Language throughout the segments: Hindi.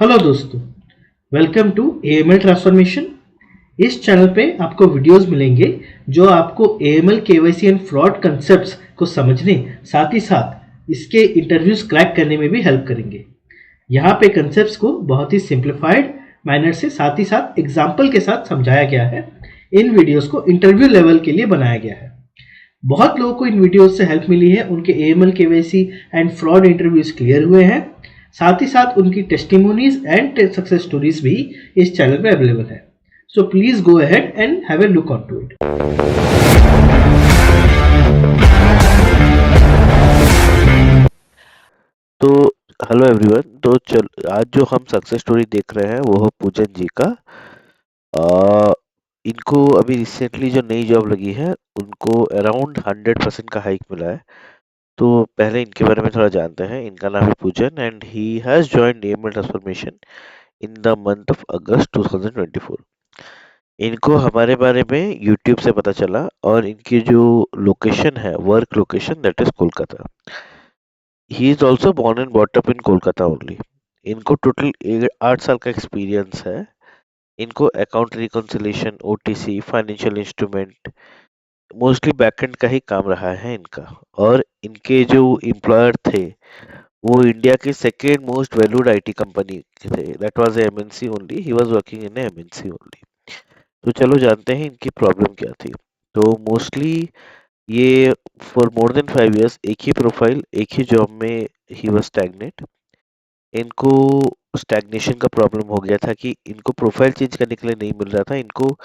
हेलो दोस्तों, वेलकम टू एएमएल ट्रांसफॉर्मेशन। इस चैनल पे आपको वीडियोस मिलेंगे जो आपको AML KYC and fraud concepts को समझने साथ ही साथ इसके इंटरव्यूज क्रैक करने में भी हेल्प करेंगे। यहाँ पे कंसेप्ट्स को बहुत ही सिंप्लीफाइड मैनर से साथ ही साथ एग्जाम्पल के साथ समझाया गया है। इन वीडियोस को इंटरव्यू लेवल के लिए बनाया गया है। बहुत लोगों को इन वीडियोस से हेल्प मिली है, उनके AML KYC and fraud interviews clear हुए हैं। साथ ही साथ उनकी टेस्टिमोनीज एंड सक्सेस स्टोरीज भी इस चैनल पे अवेलेबल है। So please go ahead and have a look on to it. तो हेलो एवरीवन। तो आज जो हम सक्सेस स्टोरी देख रहे हैं वो है पूजन जी का। आ, इनको अभी रिसेंटली जो नई जॉब लगी है उनको अराउंड 100% का हाइक मिला है। तो पहले इनके बारे में थोड़ा जानते हैं। इनका नाम है पूजन and he has joined AML transformation in the month of अगस्त 2024। इनको हमारे बारे में यूट्यूब से पता चला और इनकी जो लोकेशन है, work location, that is Kolkata. He is also born and brought up in Kolkata only. इनको टोटल 8 साल का एक्सपीरियंस है। इनको account reconciliation, OTC, financial instrument, mostly backend का ही काम रहा है इनका। और इनके जो एम्प्लॉयर थे वो इंडिया के second most valued IT company थे, that was MNC only. He was working in MNC only. तो चलो जानते हैं इनकी प्रॉब्लम क्या थी। तो मोस्टली ये फॉर मोर देन 5 इयर्स एक ही प्रोफाइल, एक ही जॉब में ही वाज स्टैग्नेट। इनको स्टैग्नेशन का प्रॉब्लम हो गया था कि इनको प्रोफाइल चेंज करने के लिए नहीं मिल रहा था। इनको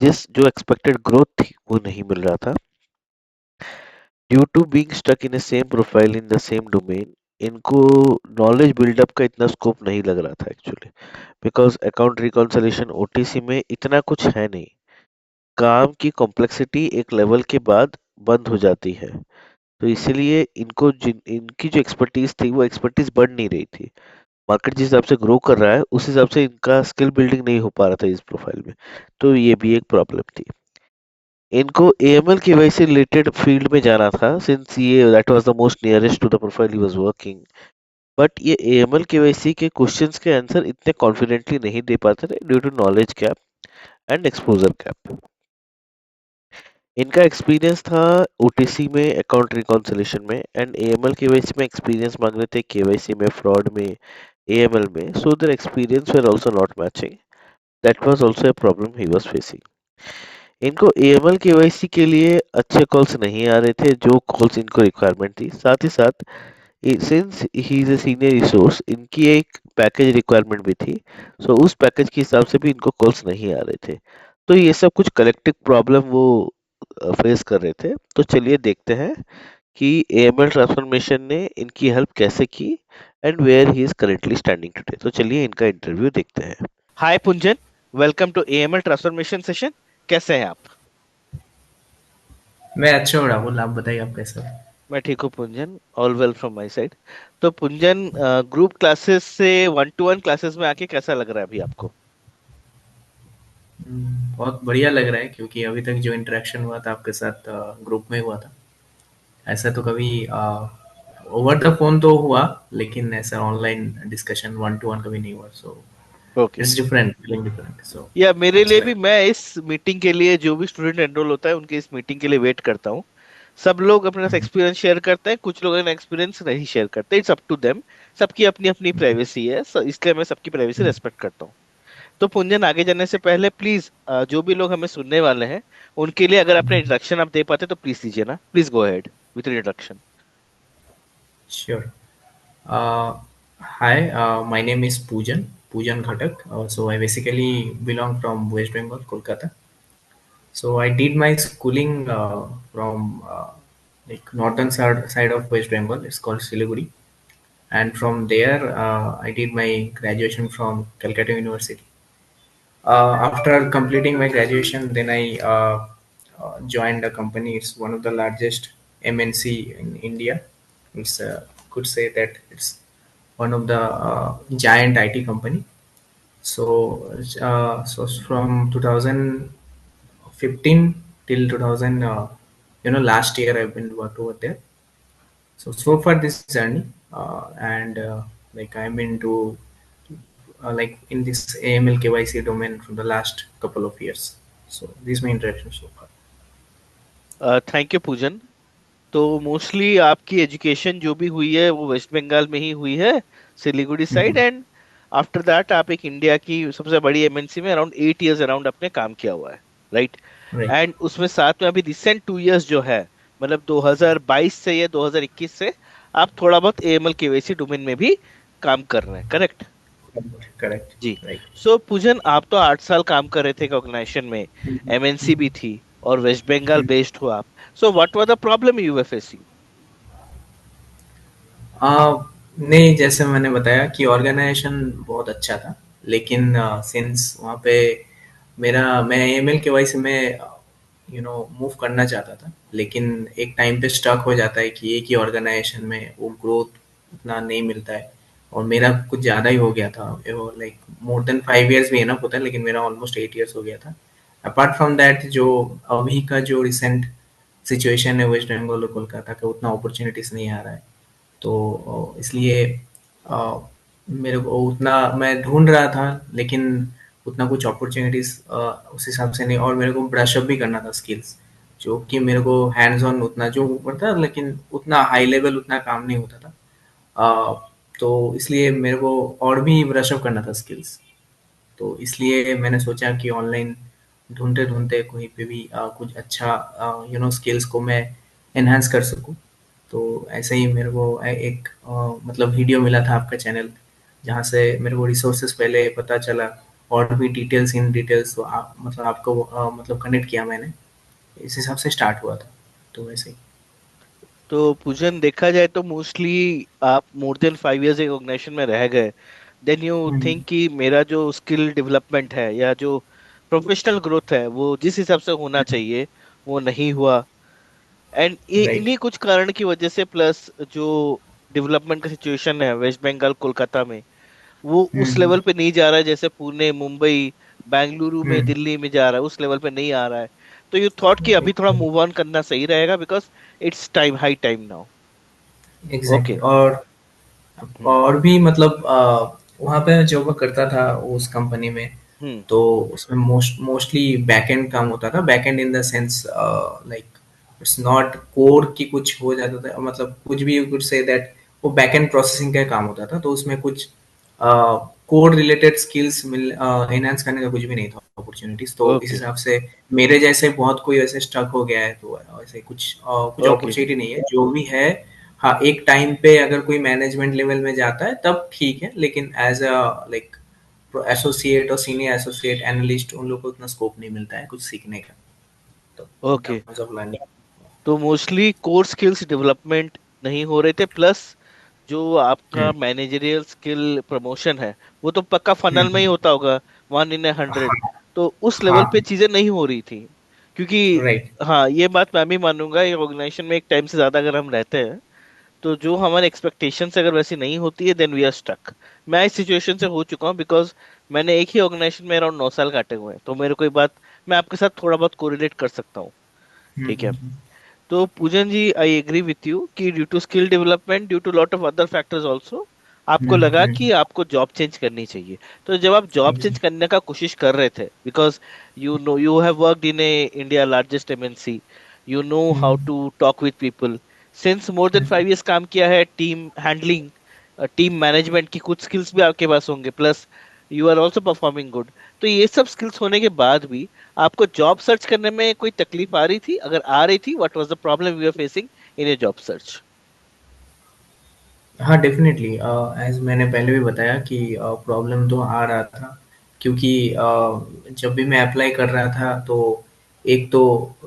जिस जो एक्सपेक्टेड ग्रोथ थी वो नहीं मिल रहा था। Due to being stuck in the same profile in the same domain, इनको नॉलेज बिल्डअप का इतना स्कोप नहीं लग रहा था actually. Because account reconciliation OTC में इतना कुछ है नहीं। काम की कॉम्प्लेक्सिटी एक लेवल के बाद बंद हो जाती है। तो इसीलिए इनको इनकी जो एक्सपर्टीज थी वो एक्सपर्टीज बढ़ नहीं रही थी। मार्केट जिस हिसाब से ग्रो कर रहा है उस हिसाब से इनका स्किल बिल्डिंग नहीं हो पा रहा था इस प्रोफाइल में। तो ये भी एक प्रॉब्लम थी। इनको एएमएल केवाईसी रिलेटेड फील्ड में जाना था, सिंस ये that was the most nearest to the profile he was working. But ये एएमएल केवाईसी के क्वेश्चंस के आंसर इतने कॉन्फिडेंटली नहीं दे पाते थे due to knowledge gap and exposure gap. इनका एक्सपीरियंस था ओटीसी में, अकाउंट रिकॉन्सिलेशन में, एंड एएमएल केवाईसी में एक्सपीरियंस मांग रहे थे, केवाईसी में, फ्रॉड में, एएमएल में। So their experience were also not matching. That was also a problem he was facing. इनको एएमएल केवाईसी के लिए अच्छे कॉल्स नहीं आ रहे थे जो कॉल्स इनको रिक्वायरमेंट थी। साथ ही साथ since he is a senior resource, इनकी एक पैकेज रिक्वायरमेंट भी थी। सो उस पैकेज के हिसाब से भी इनको कॉल्स नहीं आ रहे थे। तो ये सब कुछ कलेक्टिव प्रॉब्लम वो फेस कर रहे थे। तो चलिए देखते हैं कि एएमएल ट्रांसफॉर्मेशन ने इनकी हेल्प कैसे की and where he is currently standing today. तो चलिए इनका इंटरव्यू देखते हैं। Hi Punjan, welcome to AML transformation session. कैसे हैं आप? मैं अच्छा हूँ राहुल। आप बताइए, आप कैसे हो? मैं ठीक हूँ Punjan, all well from my side. तो पुंजन, ग्रुप क्लासेस से 1-to-1 क्लासेस में आके कैसा लग रहा है अभी आपको? बहुत बढ़िया लग रहा है क्योंकि अभी तक जो इंटरेक्शन हुआ था आपके साथ ग्रुप में हुआ था। ऐसा तो कभी ओवर द फोन तो हुआ, लेकिन ऐसा online discussion one to one कभी नहीं हुआ। So okay. It's different, feeling different. So या मेरे अच्छा लिए भी, लगा। मैं इस मीटिंग के लिए, जो भी स्टूडेंट एनरोल होता है उनके इस मीटिंग के लिए वेट करता हूँ। सब लोग अपना एक्सपीरियंस शेयर करते हैं, कुछ लोग अपना एक्सपीरियंस नहीं शेयर करते, इट्स अप टू देम। सबकी अपनी अपनी प्राइवेसी है, इसलिए मैं सबकी प्राइवेसी रेस्पेक्ट करता हूँ। तो पुंजन, आगे जाने से पहले प्लीज, जो भी लोग हमें सुनने वाले हैं उनके लिए अगर अपने इंट्रोडक्शन आप दे पाते तो प्लीज दीजिए ना। Please go ahead with introduction. Sure. Hi, my name is Pujan Pujan Ghatak. So I basically belong from West Bengal, Kolkata. So I did my schooling from like northern side of West Bengal. It's called Siliguri, and from there I did my graduation from Calcutta University. After completing my graduation, then I joined a company. It's one of the largest MNC in India. It's could say that it's one of the giant IT company. So from 2015 till 2000, last year I've been worked over there. So far this journey, and like I'm into like in this AML KYC domain from the last couple of years. So this is my introduction so far. Thank you पूजन। तो मोस्टली आपकी एजुकेशन जो भी हुई है वो वेस्ट बंगाल में ही हुई है, Siliguri side, Mhm. And after that आप एक इंडिया की सबसे बड़ी एमएनसी में अराउंड 8 इयर्स अराउंड आपने काम किया हुआ है, राइट? Right. एंड उसमें साथ में अभी रिसेंट 2 इयर्स जो है, मतलब 2022 से या 2021 से आप थोड़ा बहुत एएमएल केवाईसी डोमेन में भी काम कर रहे हैं, करेक्ट? Correct. जी। Right. सो पूजन, आप तो 8 साल काम कर रहे थे एक ऑर्गेनाइजेशन में, Mhm. एमएनसी भी Mhm. थी और वेस्ट बंगाल Mhm. बेस्ड हो आप। So what was the problem you were facing? नहीं, जैसे मैंने बताया कि ऑर्गेनाइजेशन बहुत अच्छा था, लेकिन सिंस वहाँ पे मैं एएमएल केवाईसी में मूव करना चाहता था, लेकिन एक टाइम पे स्टक हो जाता है कि एक ही ऑर्गेनाइजेशन में वो ग्रोथ उतना नहीं मिलता है, और मेरा कुछ ज़्यादा ही हो गया था, लाइक मोर देन 5 इयर्स भी इनफ होता है, लेकिन मेरा ऑलमोस्ट 8 इयर्स हो गया था। अपार्ट फ्रॉम दैट, जो अभी का जो रिसेंट सिचुएशन है वेस्ट बंगाल और कोलकाता का, उतना अपॉर्चुनिटीज नहीं आ रहा है। तो इसलिए अ, मेरे को उतना मैं ढूंढ रहा था, लेकिन उतना कुछ अपॉर्चुनिटीज उस हिसाब से नहीं, और मेरे को ब्रश अप भी करना था स्किल्स, जो कि मेरे को हैंड्स ऑन उतना जो पड़ता, लेकिन उतना हाई लेवल उतना काम नहीं होता था। तो इसलिए मेरे को और भी ब्रश अप करना था स्किल्स। तो इसलिए मैंने सोचा कि ऑनलाइन ढूंढते ढूंढते कहीं पे भी कुछ अच्छा स्किल्स को मैं एनहांस कर सकूं। तो ऐसे ही मेरे को एक मतलब वीडियो मिला था आपका चैनल, जहाँ से मेरे को रिसोर्सेज पहले पता चला, और भी डिटेल्स इन डिटेल्स, तो आप मतलब आपको मतलब कनेक्ट किया मैंने, इस हिसाब से स्टार्ट हुआ था। तो वैसे ही। तो पूजन, देखा जाए तो मोस्टली आप मोर देन 5 इयर्स एक ऑर्गेनाइजेशन में रह गए, देन यू हम्म। थिंक कि मेरा जो स्किल डेवलपमेंट है या जो प्रोफेशनल ग्रोथ है वो जिस हिसाब से होना चाहिए वो नहीं हुआ। एंड ये राइट। इन्हीं कुछ कारण की वजह से, प्लस जो डेवलपमेंट का सिचुएशन है वेस्ट बंगाल कोलकाता में, वो उस हम्म। लेवल पे नहीं जा रहा है जैसे पुणे, मुंबई, बेंगलुरु में, हम्म। दिल्ली में जा रहा है, उस लेवल पे नहीं आ रहा है। तो यू थॉट कि अभी थोड़ा मूव ऑन करना सही रहेगा because it's time, high time now. Exactly. Okay. Hmm. और भी मतलब वहाँ पे जब मैं करता था उस कंपनी में, हम्म। तो उसमें मोस्टली बैकएंड काम होता था। Backend in the sense like it's not core की कुछ हो जाता था, मतलब कुछ भी यू कुड से दैट वो बैकएंड प्रोसेसिंग का काम होता था, तो उसमें कुछ कोड रिलेटेड स्किल्स मिल एनहांस करने का कुछ भी नहीं था अपॉर्चुनिटीज। तो इस ओके। हिसाब से मेरे जैसे बहुत कोई ऐसे स्टक हो गया है, तो ऐसे कुछ ओके। अपॉर्चुनिटी नहीं है जो भी है। हाँ, एक टाइम पे अगर कोई मैनेजमेंट लेवल में जाता है तब ठीक है, लेकिन एज अ लाइक एसोसिएट और सीनियर एसोसिएट एनालिस्ट, उन लोगों को उतना स्कोप नहीं मिलता है कुछ सीखने का, तो in okay. Terms of learning. तो मोस्टली कोर स्किल्स डेवलपमेंट नहीं हो रहे थे, प्लस जो आपका हम्म। मैनेजरियल स्किल प्रमोशन है वो तो पक्का फनल में ही हम्म। होता होगा, 1 in 100। हाँ। तो उस लेवल पे हाँ। चीजें नहीं हो रही थी, क्योंकि राइट। हाँ, ये बात मैं भी मानूंगा, ये ऑर्गेनाइजेशन में एक टाइम से ज्यादा अगर हम रहते हैं तो जो हमारे एक्सपेक्टेशंस अगर वैसी नहीं होती है देन वी आर स्टक। मैं इस सिचुएशन से हो चुका हूँ बिकॉज मैंने एक ही ऑर्गेनाइजेशन में अराउंड 9 साल काटे हुए हैं, तो मेरे को ये बात मैं आपके साथ थोड़ा बहुत कोरिलेट कर सकता हूँ। ठीक है। हम्म। तो Poojan ji, I agree with you कि due to skill development, due to lot of other factors also, आपको लगा हम्म। कि आपको जॉब चेंज करनी चाहिए। तो जब आप जॉब चेंज एग्जैक्ट। करने का कोशिश कर रहे थे, because you know you have worked in a India largest MNC, you know how hmm. To talk with people, since more than 5 years काम किया है, टीम हैंडलिंग, टीम मैनेजमेंट की कुछ स्किल्स भी आपके पास होंगे, plus you are also performing good. तो ये सब स्किल्स होने के बाद भी आपको जॉब सर्च करने में कोई तकलीफ आ रही थी? अगर आ रही थी, what was the problem you are facing in your job search? हाँ, डेफिनेटली। एज मैंने पहले भी बताया कि प्रॉब्लम तो आ रहा था, क्योंकि जब भी मैं अप्लाई कर रहा था, तो एक तो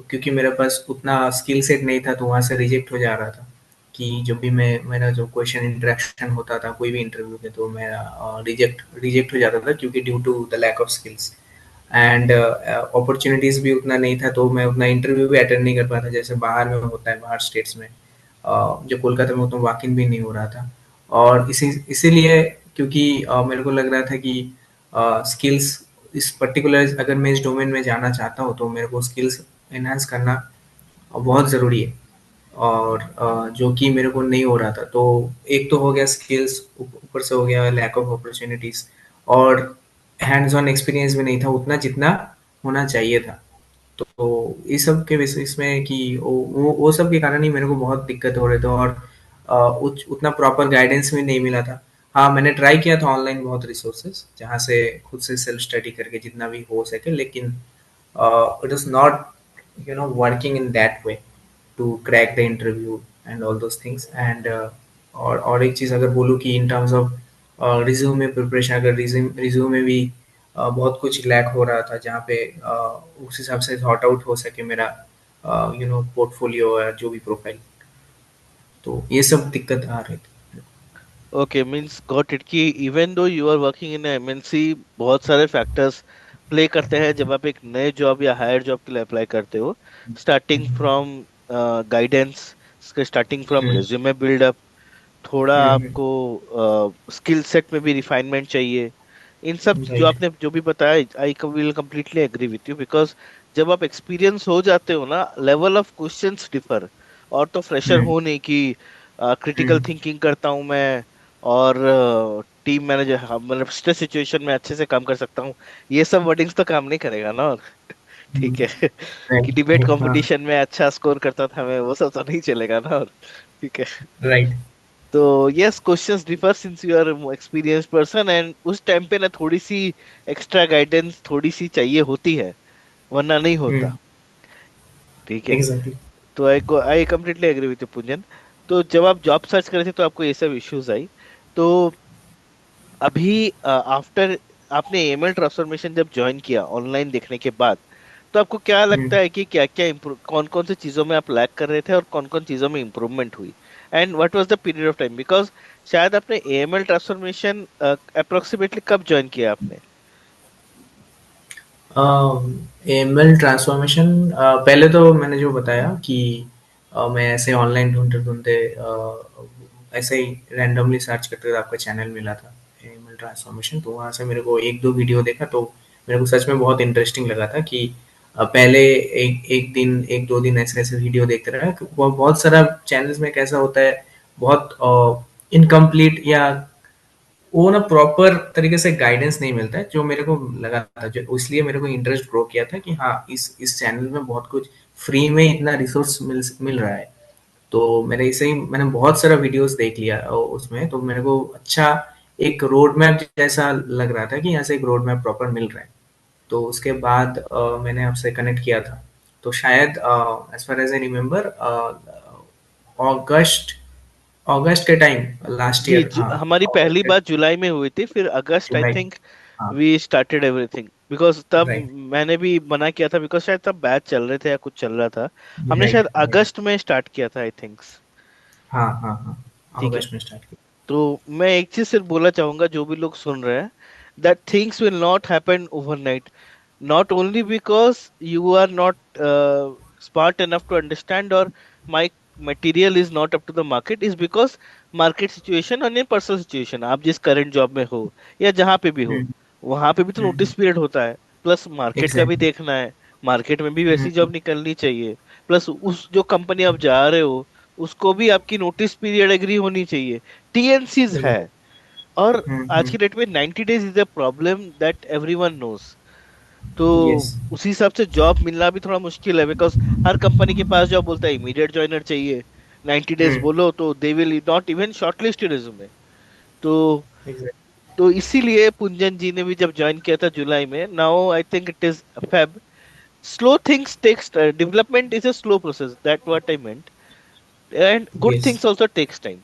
क्योंकि मेरे पास उतना स्किल सेट नहीं था, तो वहाँ से रिजेक्ट हो जा रहा था। कि जब भी मैं मेरा जो क्वेश्चन इंटरेक्शन होता था कोई भी इंटरव्यू में, तो मेरा रिजेक्ट रिजेक्ट हो जाता था, क्योंकि due to the lack of skills. And opportunities भी उतना नहीं था, तो मैं उतना इंटरव्यू भी अटेंड नहीं कर पाता, जैसे बाहर में होता है, बाहर स्टेट्स में। जो कोलकाता में उतना वॉक इन भी नहीं हो रहा था। और इसीलिए, क्योंकि मेरे को लग रहा था कि स्किल्स इस पर्टिकुलर, अगर मैं इस डोमेन में जाना चाहता हूँ, तो मेरे को स्किल्स एनहांस करना बहुत ज़रूरी है। और जो कि मेरे को नहीं हो रहा था, तो एक तो हो गया स्किल्स, ऊपर से हो गया लैक ऑफ अपॉर्चुनिटीज। और हैंड्स ऑन एक्सपीरियंस भी नहीं था उतना जितना होना चाहिए था। तो इस सब के बेसिस में कि वो सब के कारण ही मेरे को बहुत दिक्कत हो रहे थे, और उतना प्रॉपर गाइडेंस भी नहीं मिला था। हाँ, मैंने ट्राई किया था ऑनलाइन बहुत रिसोर्सेज जहाँ से खुद से सेल्फ स्टडी करके जितना भी हो सके, लेकिन it is not working in that way to crack the interview and all those things. And और एक चीज़ अगर बोलूँ कि in terms of resume preparation, अगर रिज्यूमे भी बहुत कुछ लैक हो रहा था, जहाँ पे उस हिसाब से सॉर्ट आउट हो सके मेरा पोर्टफोलियो या जो भी प्रोफाइल। तो ये सब दिक्कत आ रही थी। ओके, मींस गॉट इट कि even though you are working in MNC, बहुत सारे फैक्टर्स प्ले करते हैं जब आप एक नए जॉब या हायर जॉब के लिए अप्लाई करते हो। Starting from guidance, starting from hmm resume build up, थोड़ा हम्म आपको स्किल सेट में भी रिफाइनमेंट चाहिए। इन सब जो राइट। आपने जो भी बताया, I will completely agree with you, because जब आप एक्सपीरियंस हो जाते हो ना, लेवल ऑफ क्वेश्चंस डिफर। और तो फ्रेशर हम्म हो नहीं कि क्रिटिकल हम्म थिंकिंग करता हूँ मैं, और टीम मैनेजर, मतलब स्ट्रेस सिचुएशन में अच्छे से काम कर सकता हूँ। ये सब वर्डिंग्स तो काम नहीं करेगा ना। और ठीक है कि डिबेट राइट। हाँ। कंपटीशन में अच्छा स्कोर करता था मैं, वो सब तो नहीं चलेगा ना। और ठीक है। राइट। तो yes, questions differ since you are experienced person, and उस टाइम पे ना थोड़ी सी एक्स्ट्रा गाइडेंस थोड़ी सी चाहिए होती है, वरना नहीं होता। ठीक है। एग्जैक्टली। तो I completely agree with you Punjan. तो जब आप जॉब सर्च कर रहे थे तो आपको ये सब इश्यूज आई। तो अभी आफ्टर आपने एमएल ट्रांसफॉर्मेशन जब ज्वाइन किया ऑनलाइन देखने के बाद, तो आपको क्या लगता है कि क्या क्या कौन कौन से चीजों में आप लैक कर रहे थे और कौन कौन चीजों में इम्प्रूवमेंट हुई, and what was the period of time, because शायद आपने एएमएल ट्रांसफॉर्मेशन अप्रोक्सीमेटली कब ज्वाइन किया आपने? एमएल ट्रांसफॉर्मेशन पहले तो मैंने जो बताया कि मैं ऐसे ऑनलाइन ढूंढते ढूंढते ऐसे ही रैंडमली सर्च करते हुए आपका चैनल मिला था, एमएल ट्रांसफॉर्मेशन। तो वहाँ से मेरे को एक दो वीडियो देखा, तो मेरे को सच में बहुत इंटरेस्टिंग लगा था कि पहले एक एक दिन एक दो दिन ऐसे ऐसे वीडियो देखते रहा। बहुत सारा चैनल्स में कैसा होता है, बहुत इनकम्प्लीट या वो ना प्रॉपर तरीके से गाइडेंस नहीं मिलता है, जो मेरे को लगा था, जो इसलिए मेरे को इंटरेस्ट ग्रो किया था कि हाँ, इस चैनल में बहुत कुछ फ्री में इतना रिसोर्स मिल रहा है। तो मैंने इसे ही मैंने बहुत सारा वीडियोस देख लिया उसमें, तो मेरे को अच्छा एक रोड मैप जैसा लग रहा था कि यहाँ से एक रोड मैप प्रॉपर मिल रहा है। तो उसके बाद मैंने आपसे कनेक्ट किया था। तो शायद as far as I remember अगस्त अगस्त के टाइम, लास्ट जी, ईयर। हाँ, हमारी अगस्त पहली के बात जुलाई में हुई थी, फिर अगस्त आई जुलाई। थिंक हाँ। वी स्टार्टेड एवरीथिंग, बिकॉज तब राइट। मैंने भी मना किया था, बिकॉज शायद तब बैच चल रहे थे या कुछ चल रहा था। हमने राइट। शायद राइट। अगस्त में स्टार्ट किया था आई थिंक। हाँ हाँ हाँ, ठीक है। अगस्त में स्टार्ट किया। तो मैं एक चीज सिर्फ बोलना चाहूंगा जो भी लोग सुन रहे हैं, that things will not happen overnight, not only because you are not smart enough to understand, or my material is not up to the market, is because market situation और पर्सनल सिचुएशन, आप जिस करंट जॉब में हो या जहाँ पे भी हो, वहां पे भी तो नोटिस पीरियड होता है, प्लस मार्केट का भी एग्जैक्टली। देखना है। मार्केट में भी वैसी जॉब निकलनी चाहिए, प्लस उस जो कंपनी आप जा रहे हो उसको भी आपकी नोटिस पीरियड एग्री होनी चाहिए, टीएनसीज है। और आज की डेट में 90 days is a problem that everyone knows. तो यस। उसी हिसाब से जॉब मिलना भी थोड़ा मुश्किल है, बिकॉज हर कंपनी के पास जॉब बोलता है इमीडिएट ज्वाइनर चाहिए, 90 डेज बोलो तो they will not even shortlist your resume. तो एग्जैक्टली। तो इसीलिए पुंजन जी ने भी जब ज्वाइन किया था जुलाई में, now I think it is Feb, slow things takes development is a slow process, that what I meant, and good yes. Things also takes time.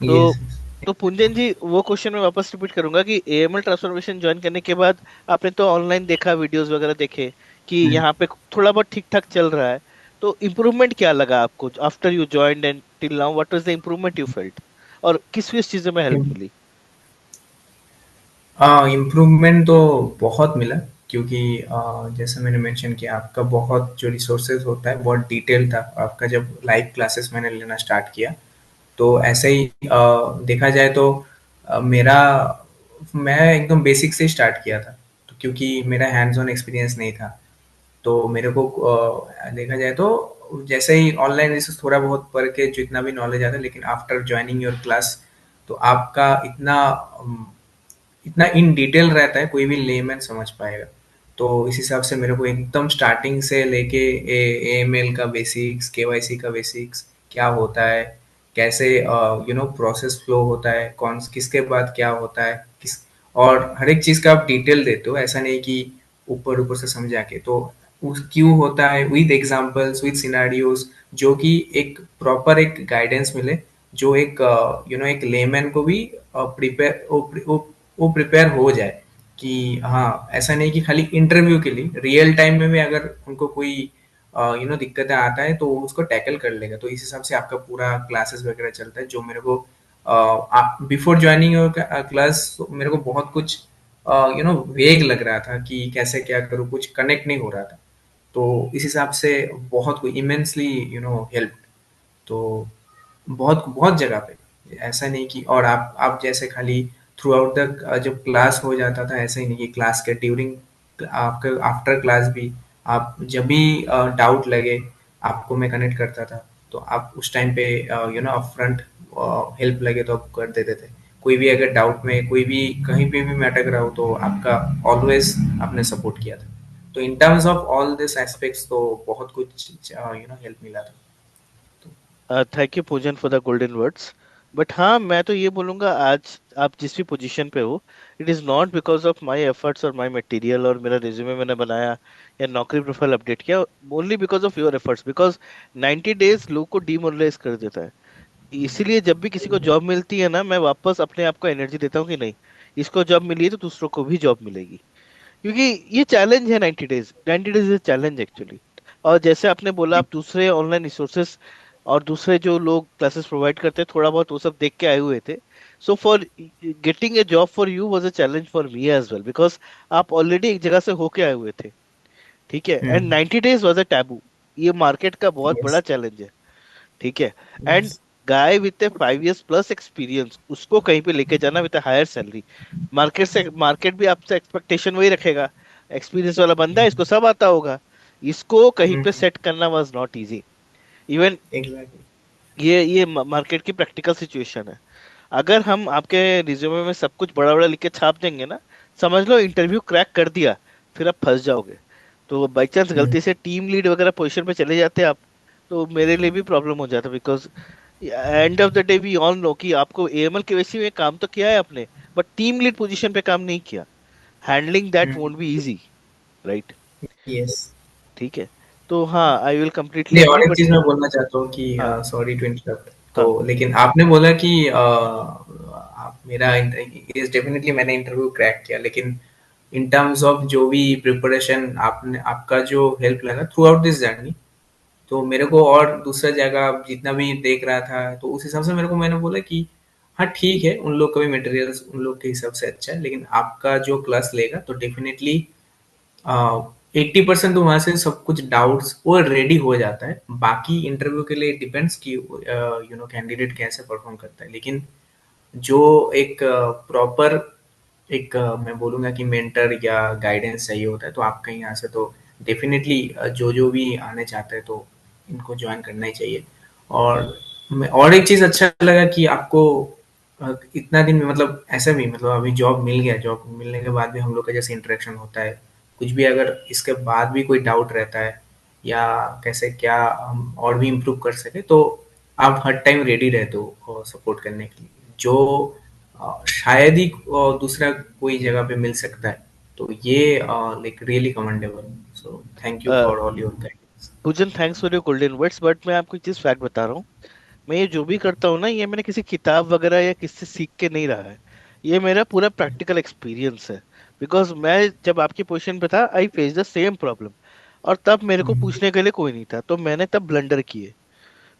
तो यस। तो पुंजन जी, वो क्वेश्चन मैं वापस रिपीट करूंगा कि एएमएल ट्रांसफॉर्मेशन ज्वाइन करने के बाद आपने तो ऑनलाइन देखा, वीडियोस वगैरह देखे कि यहाँ पे थोड़ा बहुत ठीक ठाक चल रहा है, तो इम्प्रूवमेंट क्या लगा आपको after you joined and till now, what was the improvement you felt, और किस किस चीजों में हेल्प मिली? हाँ, इम्प्रूवमेंट तो बहुत मिला, क्योंकि जैसे मैंने मेंशन किया, आपका बहुत जो रिसोर्सेज होता है बहुत डिटेल था आपका। जब लाइव क्लासेस मैंने लेना स्टार्ट किया, तो ऐसे ही देखा जाए तो मेरा मैं एकदम बेसिक से स्टार्ट किया था, तो क्योंकि मेरा हैंड्स ऑन एक्सपीरियंस नहीं था। तो मेरे को देखा जाए तो जैसे ही ऑनलाइन रिसोर्स थोड़ा बहुत पढ़ के जितना भी नॉलेज आता है, लेकिन आफ्टर ज्वाइनिंग योर क्लास, तो आपका इतना इतना इन डिटेल रहता है, कोई भी लेमैन समझ पाएगा। तो इस हिसाब से मेरे को एकदम स्टार्टिंग से लेके एएमएल का बेसिक्स, केवाईसी का बेसिक्स क्या होता है, कैसे प्रोसेस फ्लो होता है, कौन किसके बाद क्या होता है, किस और हर एक चीज का आप डिटेल देते हो, ऐसा नहीं कि ऊपर ऊपर से समझा के। तो उस क्यों होता है विद एग्जांपल्स विद सिनेरियोज, जो कि एक प्रॉपर एक गाइडेंस मिले, जो एक एक लेमैन को भी प्रिपेयर वो प्रिपेयर हो जाए कि हाँ, ऐसा नहीं कि खाली इंटरव्यू के लिए, रियल टाइम में भी अगर उनको कोई दिक्कतें आता है तो वो उसको टैकल कर लेगा। तो इस हिसाब से आपका पूरा क्लासेस वगैरह चलता है, जो मेरे को बिफोर ज्वाइनिंग क्लास मेरे को बहुत कुछ वेग लग रहा था कि कैसे क्या करूँ, कुछ कनेक्ट नहीं हो रहा था। तो इस हिसाब से बहुत कोई इमेंसली हेल्प। तो बहुत बहुत जगह पे ऐसा नहीं कि, और आप जैसे खाली थ्रू आउट द जब क्लास हो जाता था, ऐसा ही नहीं कि क्लास के ड्यूरिंग आपके आफ्टर क्लास भी आप जब भी डाउट लगे आपको मैं कनेक्ट करता था। तो आप उस टाइम पे अपफ्रंट हेल्प लगे तो आप कर देते थे। कोई भी अगर डाउट में कोई भी कहीं पे भी मैं अटक रहा हूँ तो आपका ऑलवेज आपने सपोर्ट किया था। तो इन terms of all this aspects तो बहुत कुछ हेल्प मिला था। तो थैंक यू पूजन for the golden words. But हाँ, मैं तो ये बोलूंगा, आज आप जिस भी पोजीशन पे हो, it is not because of my efforts और माय मटेरियल और मेरा रिज्यूमे मैंने बनाया या नौकरी प्रोफाइल अपडेट किया, only because of your efforts. Because 90 days लोग को डिमोरलाइज कर देता है। इसीलिए जब भी किसी को जॉब मिलती है ना, मैं वापस अपने आप को एनर्जी देता हूँ कि नहीं, इसको जॉब मिली है तो दूसरों को भी जॉब मिलेगी। क्योंकि ये चैलेंज है, 90 days, 90 days is challenge actually. और जैसे आपने बोला, आप दूसरे ऑनलाइन रिसोर्सेस और दूसरे जो लोग क्लासेस प्रोवाइड करते हैं, थोड़ा बहुत वो सब देख के आए हुए थे। So for getting a job for you was a challenge for me as well, because आप ऑलरेडी एक जगह से होके आए हुए थे। ठीक है, and 90 days was a taboo. ये मार्केट का बहुत बड़ा यस, चैलेंज है। ठीक है। And yes. Guy with a 5 years plus experience, उसको कहीं पे लेके जाना विद हायर सैलरी, मार्केट भी आपसे एक्सपेक्टेशन वही रखेगा। एक्सपीरियंस वाला बंदा है, इसको सब आता होगा। इसको कहीं पे सेट करना was not easy. Even exactly. ये मार्केट की प्रैक्टिकल सिचुएशन है। अगर हम आपके रिज्यूमे में सब कुछ बड़ा बड़ा लिख के छाप देंगे ना, समझ लो इंटरव्यू क्रैक कर दिया, फिर आप फंस जाओगे। तो बाई चांस गलती से टीम लीड वगैरह पोजीशन पे चले जाते आप, तो मेरे लिए भी प्रॉब्लम हो जाता, because end of the day we all know कि आपको एएमएल केवाईसी में काम तो किया है आपने, बट टीम लीड पोजीशन पे काम नहीं किया। Handling that won't be easy, right? Yes. ठीक है। तो हाँ, आई विल कंप्लीटली नहीं, एग्री, और एक बट चीज मैं बोलना चाहता हूँ कि हाँ, सॉरी टू इंटरप्ट। तो हाँ, लेकिन आपने बोला कि आप मेरा इज डेफिनेटली मैंने इंटरव्यू क्रैक किया, लेकिन इन टर्म्स ऑफ जो भी प्रिपरेशन आपने आपका जो हेल्प लगा थ्रू आउट दिस जर्नी, तो मेरे को और दूसरा जगह जितना भी देख रहा था तो उस हिसाब से मेरे को मैंने बोला कि हाँ ठीक है, उन लोग का भी मटेरियल्स उन लोग के हिसाब से अच्छा है, लेकिन आपका जो क्लास लेगा तो डेफिनेटली 80% तो वहां से सब कुछ डाउट्स वो रेडी हो जाता है। बाकी इंटरव्यू के लिए डिपेंड्स कि कैंडिडेट कैसे परफॉर्म करता है। लेकिन जो एक प्रॉपर एक मैं बोलूंगा कि मेंटर या गाइडेंस चाहिए होता है, तो आपका यहाँ से तो डेफिनेटली जो जो भी आने चाहते हैं तो इनको ज्वाइन करना ही चाहिए। और और एक चीज अच्छा लगा कि आपको इतना दिन में मतलब ऐसा भी मतलब अभी जॉब मिल गया, जॉब मिलने के बाद भी हम लोग का जैसे इंटरेक्शन होता है, कुछ भी अगर इसके बाद भी कोई डाउट रहता है या कैसे क्या हम और भी इम्प्रूव कर सके, तो आप हर टाइम रेडी रहते हो सपोर्ट करने के लिए, जो शायद ही दूसरा कोई जगह पे मिल सकता है। तो ये like really commendable. So thank you for all your guidance. Pujan, thanks for your golden words, but मैं आपको एक चीज फैक्ट बता रहा हूँ। मैं ये जो भी करता हूँ ना, ये मैंने किसी किताब वगैरह या किसी से सीख के नहीं रहा है। ये मेरा पूरा प्रैक्टिकल एक्सपीरियंस है। बिकॉज मैं जब आपकी पोजीशन पे था, I face the same problem. और तब मेरे को पूछने के लिए कोई नहीं था, तो मैंने तब ब्लंडर किए।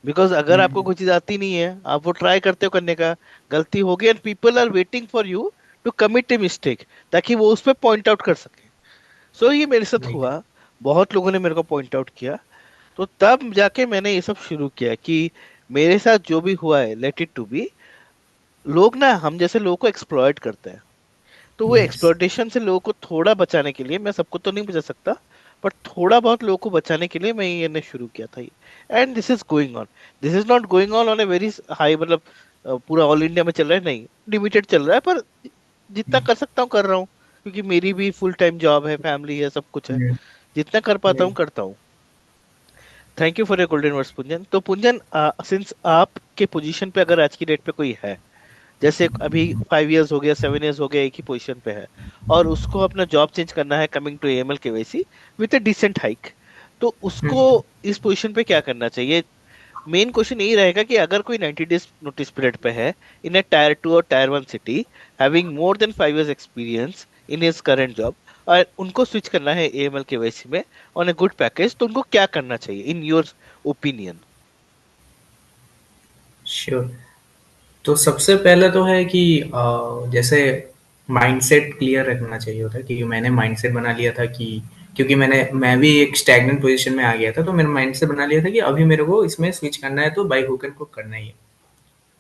बिकॉज अगर आपको कोई चीज आती नहीं है, आप वो ट्राई करते हो करने का, गलती होगी, and people are waiting for you to commit a mistake, ताकि वो उस पर पॉइंट आउट कर सके। सो ये मेरे साथ राइट। हुआ। बहुत लोगों ने मेरे को पॉइंट आउट किया। तो तब जाके मैंने ये सब शुरू किया कि मेरे साथ जो भी हुआ है, लेट इट टू बी। लोग ना हम जैसे लोगों को एक्सप्लॉइट करते हैं। तो वो यस। एक्सप्लॉइटेशन से लोगों को थोड़ा बचाने के लिए, मैं सबको तो नहीं बचा सकता, बट थोड़ा बहुत लोगों को बचाने के लिए मैं ये ने शुरू किया था। And this is going on. This is not going on on a very high, मतलब पूरा ऑल इंडिया में चल रहा है नहीं, लिमिटेड चल रहा है, पर जितना कर सकता हूँ कर रहा हूँ, क्योंकि मेरी भी फुल टाइम जॉब है, फैमिली है, सब कुछ है। हम्म, जितना कर पाता हूँ नहीं। करता हूँ। Thank you for your golden words Punjan. तो पुंजन, सिंस आपके पोजीशन पे अगर आज की डेट पे कोई है, जैसे अभी 5 इयर्स हो गया, 7 इयर्स हो गया एक ही पोजीशन पे है, और उसको अपना जॉब चेंज करना है coming to AML KYC with a decent hike, तो उसको हम्म, इस पोजीशन पे क्या करना चाहिए? मेन क्वेश्चन यही रहेगा कि अगर कोई 90 डेज नोटिस पीरियड पे है इन ए टायर 2 और tyre 1 city, having more than 5 years experience in his current job, और उनको स्विच करना है एएमएल केवाईसी में ऑन ए गुड पैकेज, तो उनको क्या करना चाहिए इन योर ओपिनियन? श्योर। तो सबसे पहले तो है कि जैसे माइंडसेट क्लियर रखना चाहिए होता है, क्योंकि मैंने माइंडसेट बना लिया था कि क्योंकि मैं भी एक स्टैग्नेंट पोजीशन में आ गया था, तो मैंने माइंडसेट बना लिया था कि अभी मेरे को इसमें स्विच करना है तो बाई हुक एंड क्रुक करना ही है।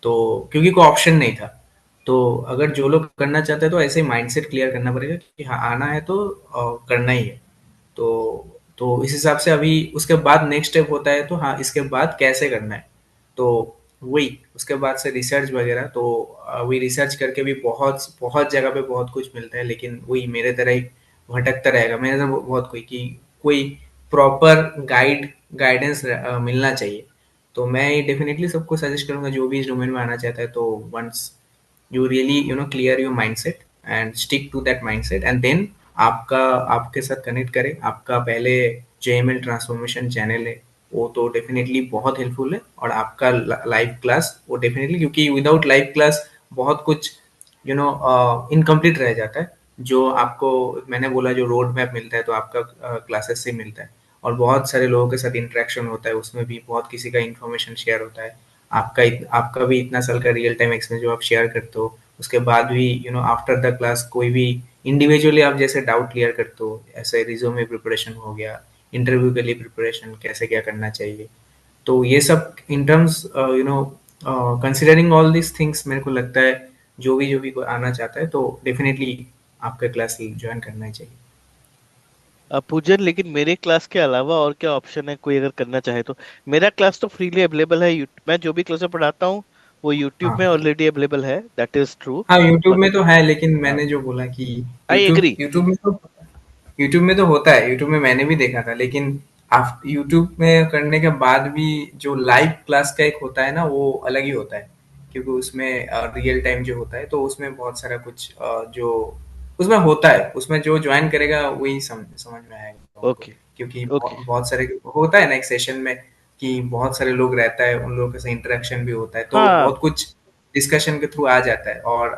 तो क्योंकि कोई ऑप्शन नहीं था। तो अगर जो लोग करना चाहते हैं तो ऐसे ही माइंडसेट क्लियर करना पड़ेगा कि हाँ आना है तो करना ही है। तो इस हिसाब से अभी उसके बाद नेक्स्ट स्टेप होता है, तो हाँ इसके बाद कैसे करना है। तो वही उसके बाद से रिसर्च वगैरह, तो वही रिसर्च करके भी बहुत बहुत जगह पे बहुत कुछ मिलता है, लेकिन वही मेरे तरह ही भटकता रहेगा। मेरे तरह बहुत कोई कि कोई प्रॉपर गाइडेंस मिलना चाहिए। तो मैं डेफिनेटली सबको सजेस्ट करूंगा जो भी इस डोमेन में आना चाहता है, तो once you really clear your mindset and stick to that mindset, and then आपका आपके साथ कनेक्ट करें आपका पहले JML ट्रांसफॉर्मेशन चैनल है, वो तो डेफिनेटली बहुत हेल्पफुल है। और आपका लाइव क्लास वो डेफिनेटली, क्योंकि विदाउट लाइव क्लास बहुत कुछ इनकम्प्लीट रह जाता है। जो आपको मैंने बोला जो रोड मैप मिलता है तो आपका क्लासेस से मिलता है, और बहुत सारे लोगों के साथ इंटरेक्शन होता है, उसमें भी बहुत किसी का इन्फॉर्मेशन शेयर होता है। आपका भी इतना साल का रियल टाइम एक्सपीरियंस जो आप शेयर करते हो, उसके बाद भी आफ्टर द क्लास कोई भी इंडिविजुअली आप जैसे डाउट क्लियर करते हो, ऐसे रिज्यूमे प्रिपरेशन हो गया, इंटरव्यू के लिए प्रिपरेशन कैसे क्या करना चाहिए। तो ये सब in terms considering all this things, मेरे को लगता है जो भी कोई आना चाहता है तो डेफिनेटली आपका क्लास ज्वाइन करना ही चाहिए। पूजन, लेकिन मेरे क्लास के अलावा और क्या ऑप्शन है कोई अगर करना चाहे तो? मेरा क्लास तो फ्रीली अवेलेबल है, मैं जो भी क्लास में पढ़ाता हूँ वो यूट्यूब में हाँ, ऑलरेडी अवेलेबल है, दैट इज ट्रू। हाँ, यूट्यूब में तो है, लेकिन मैंने जो बोला कि आई यूट्यूब एग्री। यूट्यूब में तो होता है, यूट्यूब में मैंने भी देखा था, लेकिन आप यूट्यूब में करने के बाद भी जो लाइव क्लास का एक होता है ना, वो अलग ही होता है। क्योंकि उसमें रियल टाइम जो होता है, तो उसमें बहुत सारा कुछ जो उसमें होता है, उसमें जो ज्वाइन करेगा वही समझ में आएगा उनको। ओके। क्योंकि ओके। बहुत सारे होता है ना एक सेशन में कि बहुत सारे लोग रहता है, उन लोगों के साथ इंटरेक्शन भी होता है, तो हाँ। बहुत कुछ डिस्कशन के थ्रू आ जाता है, और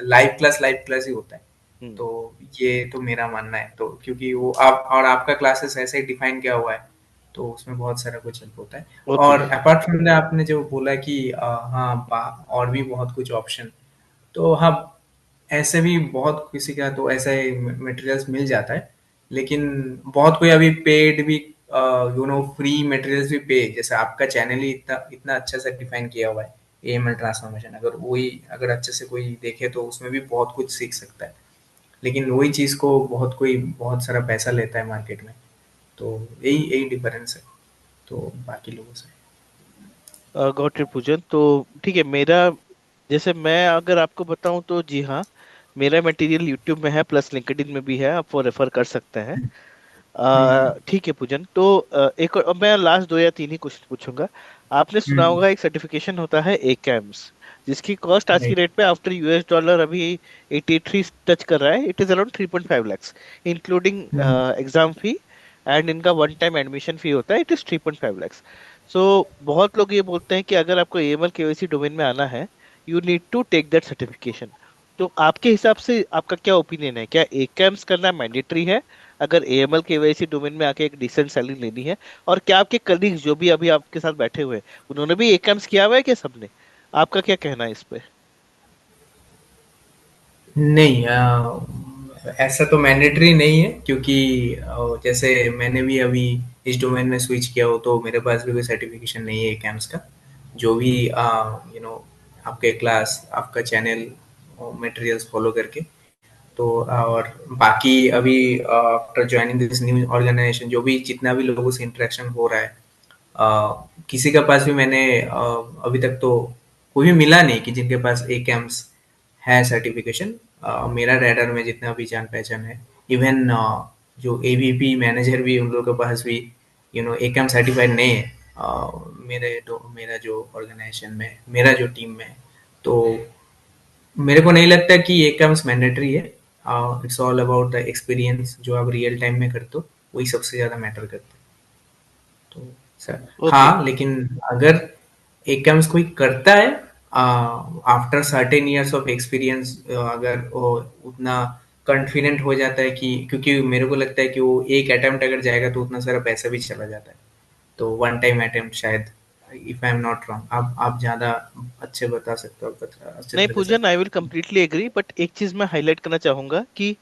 लाइव क्लास ही होता है। हम्म। तो ये तो मेरा मानना है, तो क्योंकि वो आप और आपका क्लासेस ऐसे ही डिफाइन किया हुआ है, तो उसमें बहुत सारा कुछ हेल्प होता है। ओके। और अपार्ट फ्रॉम दैट आपने जो बोला कि हाँ और भी बहुत कुछ ऑप्शन, तो हाँ ऐसे भी बहुत किसी का तो ऐसा ही मटेरियल्स मिल जाता है, लेकिन बहुत कोई अभी पेड भी फ्री मटेरियल्स भी पे, जैसे आपका चैनल ही इतना इतना अच्छा से डिफाइन किया हुआ है AML ट्रांसफॉर्मेशन, अगर वही अगर अच्छे से कोई देखे तो उसमें भी बहुत कुछ सीख सकता है। लेकिन वही चीज़ को बहुत कोई बहुत सारा पैसा लेता है मार्केट में, तो यही यही डिफरेंस है तो बाकी लोगों से। गॉट इट पूजन। तो ठीक है, मेरा जैसे मैं अगर आपको बताऊं तो जी हाँ, मेरा मटेरियल यूट्यूब में है, प्लस लिंक्डइन में भी है, आप वो रेफर कर सकते हैं। हम्म, ठीक है पूजन। तो एक और अब मैं लास्ट दो या तीन ही क्वेश्चन पूछूंगा। आपने सुना हम्म, होगा एक सर्टिफिकेशन होता है ए कैम्स, जिसकी कॉस्ट आज की राइट, रेट पे आफ्टर US डॉलर अभी 83 टच कर रहा है। It is around 3.5 lakhs including hmm, exam fee, and इनका वन टाइम एडमिशन फी होता है, इट इज 3.5 lakhs। सो बहुत लोग ये बोलते हैं कि अगर आपको एएमएल केवाईसी डोमेन में आना है, you need to take that certification. तो आपके हिसाब से आपका क्या ओपिनियन है, क्या ए कैम्स करना मैंडेटरी है अगर एएमएल केवाईसी डोमेन में आके एक डिसेंट सैलरी लेनी है? और क्या आपके कलीग्स जो भी अभी आपके साथ बैठे हुए हैं, उन्होंने भी ए कैम्स किया हुआ है क्या सबने? आपका क्या कहना है इस पे? नहीं ऐसा तो मैंडेटरी नहीं है, क्योंकि जैसे मैंने भी अभी इस डोमेन में स्विच किया हो, तो मेरे पास भी कोई सर्टिफिकेशन नहीं है कैंप्स का। जो भी आपके क्लास आपका चैनल मटेरियल्स फॉलो करके, तो और बाकी अभी after joining this new organisation जो भी जितना भी लोगों से इंटरेक्शन हो रहा है, किसी के पास भी मैंने अभी तक तो कोई भी मिला नहीं कि जिनके पास ए कैम्प्स है सर्टिफिकेशन। मेरा रैडर में जितना भी जान पहचान है, इवन जो एवीपी मैनेजर भी उन लोगों के पास भी एकम सर्टिफाइड नहीं है। मेरा जो ऑर्गेनाइजेशन में, मेरा जो टीम में है। तो मेरे को नहीं लगता कि एकम्स मैंडेटरी है। It's all about the experience जो आप रियल टाइम में करते हो, वही सबसे ज्यादा मैटर करता है। तो सर, ओके। हाँ, लेकिन अगर एकम्स कोई करता है after certain years of experience, अगर वो उतना कॉन्फिडेंट हो जाता है कि, क्योंकि मेरे को लगता है कि वो एक अटेम्प्ट अगर जाएगा तो उतना सारा पैसा भी चला जाता है। तो वन टाइम अटेम्प्ट शायद, if I am not wrong, आप ज्यादा अच्छे बता सकते हो, अच्छे नहीं तरह से। Pujan, I will completely agree, but एक चीज मैं हाईलाइट करना चाहूंगा कि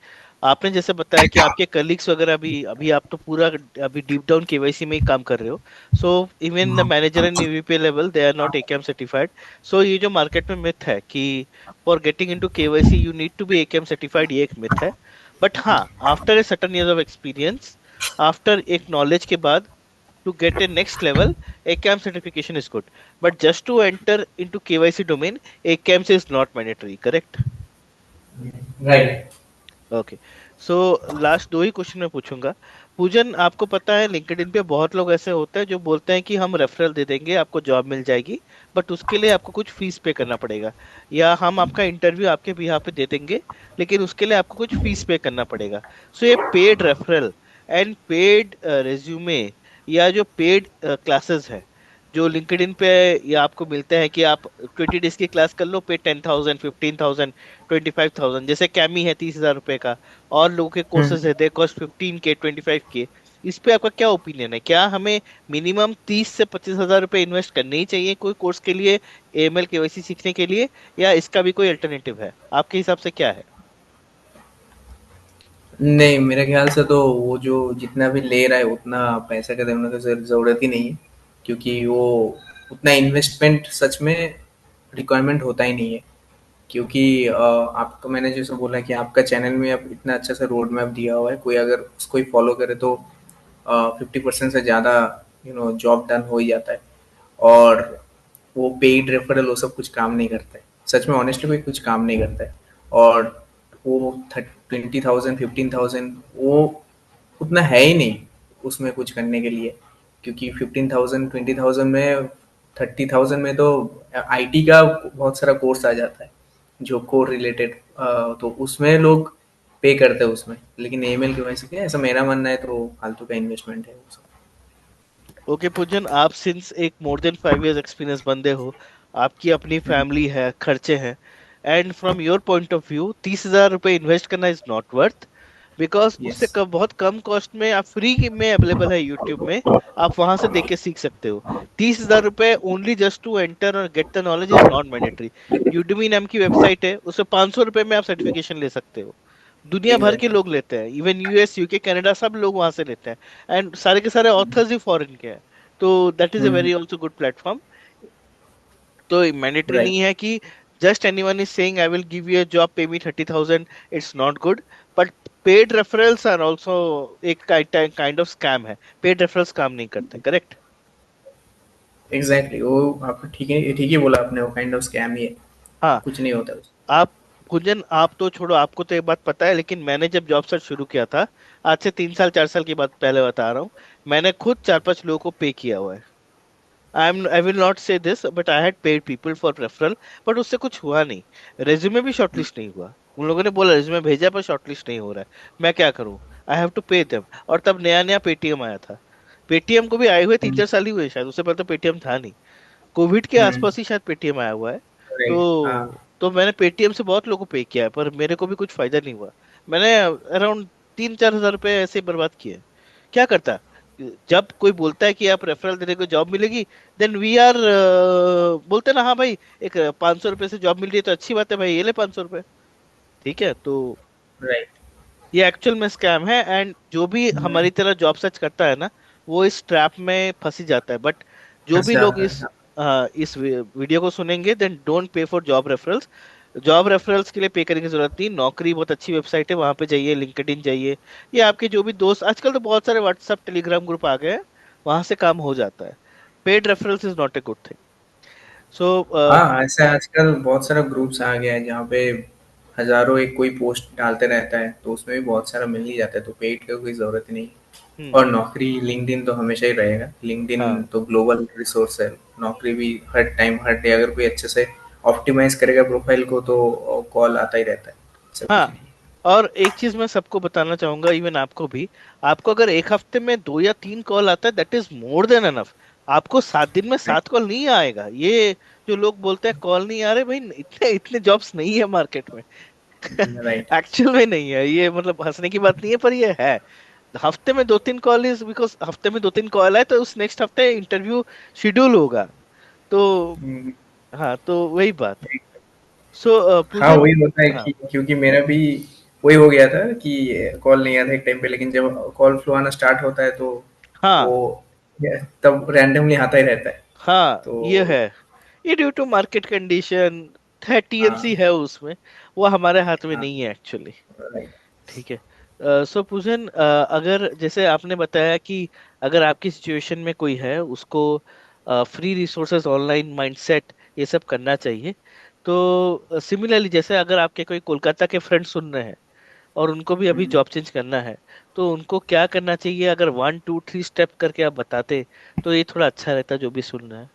आपने जैसे बताया कि आपके कलीग्स वगैरह अभी अभी आप तो पूरा अभी डीप डाउन केवाईसी में ही काम कर रहे हो। So even the manager and EVP level they are not AKM certified. So ये जो मार्केट में मिथ है कि for getting into KYC you need to be AKM certified, ये एक मिथ है। बट हाँ, after a certain years of experience, after एक नॉलेज के बाद, to get a next level, ACAM certification is good. But just to enter into KYC domain, ACAMS is not mandatory, correct? Right. Okay. So last दो ही क्वेश्चन मैं पूछूंगा। पूजन, आपको पता है लिंक्डइन पे बहुत लोग ऐसे होते हैं जो बोलते हैं कि हम रेफरल दे देंगे, आपको जॉब मिल जाएगी, बट उसके लिए आपको कुछ फीस पे करना पड़ेगा, या हम आपका इंटरव्यू आपके बिहाफ पे दे देंगे, लेकिन उसके लिए आपको कुछ फीस पे करना पड़ेगा। सो ये paid referral and paid resume या जो पेड क्लासेस है जो लिंक्डइन पे या आपको मिलते हैं कि आप 20 डेज की क्लास कर लो, पे 10,000, 15,000, 25,000, जैसे कैमी है 30,000 रुपए का, और लोगों के कोर्सेज है दे कॉस्ट 15K, 25K। इस पे आपका क्या ओपिनियन है? क्या हमें मिनिमम 30 से 25 हजार रुपए इन्वेस्ट करने ही चाहिए कोई कोर्स के लिए, एएमएल केवाईसी सीखने के लिए, या इसका भी कोई अल्टरनेटिव है? आपके हिसाब से क्या है? नहीं, मेरे ख्याल से तो वो जो जितना भी ले रहा है उतना पैसा का देने की ज़रूरत ही नहीं है, क्योंकि वो उतना इन्वेस्टमेंट सच में रिक्वायरमेंट होता ही नहीं है। क्योंकि आपको मैंने जैसे बोला कि आपका चैनल में अब इतना अच्छा सा रोड मैप दिया हुआ है, कोई अगर उसको ही फॉलो करे तो 50% से ज़्यादा जॉब डन हो ही जाता है। और वो पेड रेफरल वो सब कुछ काम नहीं करता है, सच में ऑनेस्टली कोई कुछ काम नहीं करता है। और वो 20,000 15,000 वो उतना है ही नहीं उसमें कुछ करने के लिए, क्योंकि 15,000 20,000 में, 30,000 में तो आईटी का बहुत सारा कोर्स आ जाता है जो कोर रिलेटेड, तो उसमें लोग पे करते हैं उसमें। लेकिन ईमेल की वजह से क्या, ऐसा मेरा मानना है, तो फालतू का इन्वेस्टमेंट है वो सब। ओके पूजन, आप सिंस एक मोर देन 5 इयर्स एक्सपीरियंस बंदे हो, आपकी अपनी फैमिली है, खर्चे हैं, and from your point of view 30,000 रुपए इन्वेस्ट करना is not worth, because yes. उससे बहुत कम कॉस्ट में आप फ्री में अवेलेबल है यूट्यूब में, आप वहां से देख के सीख सकते हो। 30,000 रुपए ओनली जस्ट टू एंटर और get the knowledge is not mandatory. Udemy नाम की वेबसाइट है, उससे 500 रुपए में आप सर्टिफिकेशन ले सकते हो। दुनिया भर के एग्जैक्टली। लोग लेते हैं, इवन यूएस, यूके, कनाडा, सब लोग वहां से लेते हैं, एंड सारे के सारे ऑथर्स ही फॉरेन के हैं। तो that is a very also good platform. तो मैंडेटरी राइट। नहीं है कि just anyone is saying I will give you a job, pay me 30,000, it's not good. But paid referrals are also एक काइंड ऑफ स्कैम है। पेड रेफरल्स काम नहीं करते, करेक्ट? एग्जैक्टली, वो आपको ठीक ही बोला आपने, वो काइंड ऑफ स्कैम ही है। हाँ। कुछ नहीं होता उसमें। आप कुंजन, आप तो छोड़ो, आपको तो एक बात पता है, लेकिन मैंने जब जॉब सर्च शुरू किया था, आज से 3 साल 4 साल की बात पहले बता रहा हूँ, मैंने खुद 4 5 लोगों को पे किया हुआ है। आई विल नॉट से this, but I had paid people for referral, but उससे कुछ हुआ नहीं। रेज्यूमे भी शॉर्टलिस्ट नहीं हुआ। उन लोगों ने बोला रेज्यूमे भेजा पर शॉर्टलिस्ट नहीं हो रहा है, मैं क्या करूं? I have to pay them. और तब नया नया पेटीएम आया था। पेटीएम को भी आए हुए 3 4 साल ही हुए शायद, उससे पहले तो पेटीएम था नहीं। कोविड के हम्म। आसपास ही शायद पेटीएम आया हुआ है। राइट। हाँ। तो मैंने पेटीएम से बहुत लोगों को पे किया है, पर मेरे को भी कुछ फायदा नहीं हुआ। मैंने अराउंड 3 4 हजार रुपए ऐसे ही बर्बाद किए। क्या करता? जब कोई बोलता है कि आप रेफरल देने को जॉब मिलेगी, देन वी आर बोलते ना, हाँ भाई, एक 500 रुपए से जॉब मिल रही है तो अच्छी बात है भाई, ये ले 500 रुपए। ठीक है, तो राइट। ये एक्चुअल में स्कैम है, एंड जो भी हमारी तरह जॉब सर्च करता है ना, वो इस ट्रैप में फंसी जाता है। बट जो फंस भी लोग जाता है, हाँ। इस वीडियो को सुनेंगे, then don't pay for job referrals. Job referrals के लिए पे करने की जरूरत नहीं। नौकरी बहुत अच्छी वेबसाइट है, वहां पे जाइए, लिंक्डइन जाइए, या आपके जो भी दोस्त, आजकल तो बहुत सारे व्हाट्सएप टेलीग्राम ग्रुप आ गए हैं, वहां से काम हो जाता है। Paid referrals is not a good thing. So हाँ, ऐसा आजकल बहुत सारा ग्रुप्स आ गया है जहाँ पे हजारों एक कोई पोस्ट डालते रहता है, तो उसमें भी बहुत सारा मिल ही जाता है, तो पेड की कोई ज़रूरत ही नहीं। और नौकरी लिंक्डइन तो हमेशा ही रहेगा, लिंक्डइन हाँ तो ग्लोबल रिसोर्स है। नौकरी भी हर टाइम हर डे अगर कोई अच्छे से ऑप्टिमाइज करेगा प्रोफाइल को तो कॉल आता ही रहता है, सब कुछ हाँ। नहीं। और एक चीज मैं सबको बताना चाहूंगा, इवन आपको भी, आपको अगर एक हफ्ते में 2 या 3 कॉल आता है, that is more than enough. आपको 7 दिन में 7 कॉल नहीं आएगा। ये जो लोग बोलते हैं कॉल नहीं आ रहे, भाई इतने इतने जॉब्स नहीं है मार्केट में। राइट। एक्चुअल में नहीं है ये, मतलब हंसने की बात नहीं है, पर ये है। हफ्ते में 2 3 कॉल इज बिकॉज हफ्ते में 2 3 कॉल है तो उस नेक्स्ट हफ्ते इंटरव्यू शेड्यूल होगा। तो हाँ, तो वही बात। सो हाँ, पूजन। वही होता है हाँ कि क्योंकि मेरा भी वही हो गया था कि कॉल नहीं आता एक टाइम पे, लेकिन जब कॉल फ्लो आना स्टार्ट होता है तो वो हाँ तब रैंडमली आता ही रहता है। हाँ, ये तो है। ये ड्यू टू मार्केट कंडीशन है, टीएनसी हाँ, है उसमें। वो हमारे हाथ में हाँ, नहीं है एक्चुअली। राइट। ठीक है। सो पूजन, अगर जैसे आपने बताया कि अगर आपकी सिचुएशन में कोई है, उसको फ्री रिसोर्सेज, ऑनलाइन माइंडसेट, ये सब करना चाहिए। तो सिमिलरली जैसे अगर आपके कोई कोलकाता के फ्रेंड सुन रहे हैं और उनको भी अभी जॉब चेंज करना है, तो उनको क्या करना चाहिए? अगर 1 2 3 स्टेप करके आप बताते तो ये थोड़ा अच्छा रहता, जो भी सुन रहे हैं।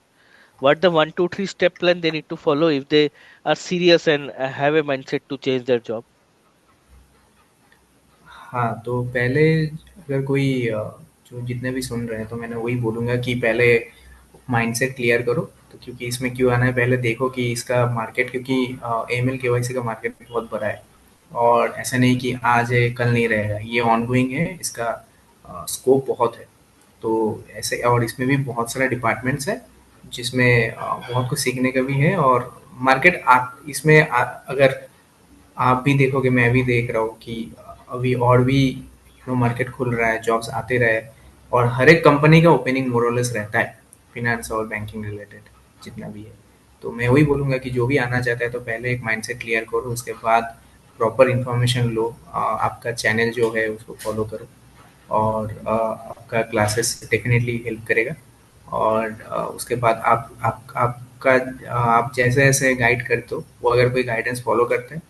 What the 1 2 3 step plan they need to follow if they are serious and have a mindset to change their job? हाँ, तो पहले अगर कोई जो जितने भी सुन रहे हैं तो मैंने वही बोलूँगा कि पहले माइंडसेट क्लियर करो। तो क्योंकि इसमें क्यों आना है, पहले देखो कि इसका मार्केट, क्योंकि एएमएल केवाईसी का मार्केट बहुत बड़ा है और ऐसा नहीं कि आज है कल नहीं रहेगा, ये ऑनगोइंग है, इसका स्कोप बहुत है। तो ऐसे और इसमें भी बहुत सारे डिपार्टमेंट्स हैं जिसमें बहुत कुछ सीखने का भी है। और मार्केट आप इसमें अगर आप भी देखोगे, मैं भी देख रहा हूँ कि अभी और भी मार्केट खुल रहा है, जॉब्स आते रहे और हर एक कंपनी का ओपनिंग मोरलेस रहता है, फिनेंस और बैंकिंग रिलेटेड जितना भी है। तो मैं वही बोलूँगा कि जो भी आना चाहता है तो पहले एक माइंडसेट क्लियर करो, उसके बाद प्रॉपर इंफॉर्मेशन लो, आपका चैनल जो है उसको फॉलो करो और आपका क्लासेस डेफिनेटली हेल्प करेगा। और उसके बाद आपका आप जैसे जैसे गाइड करते हो, वो अगर कोई गाइडेंस फॉलो करते हैं,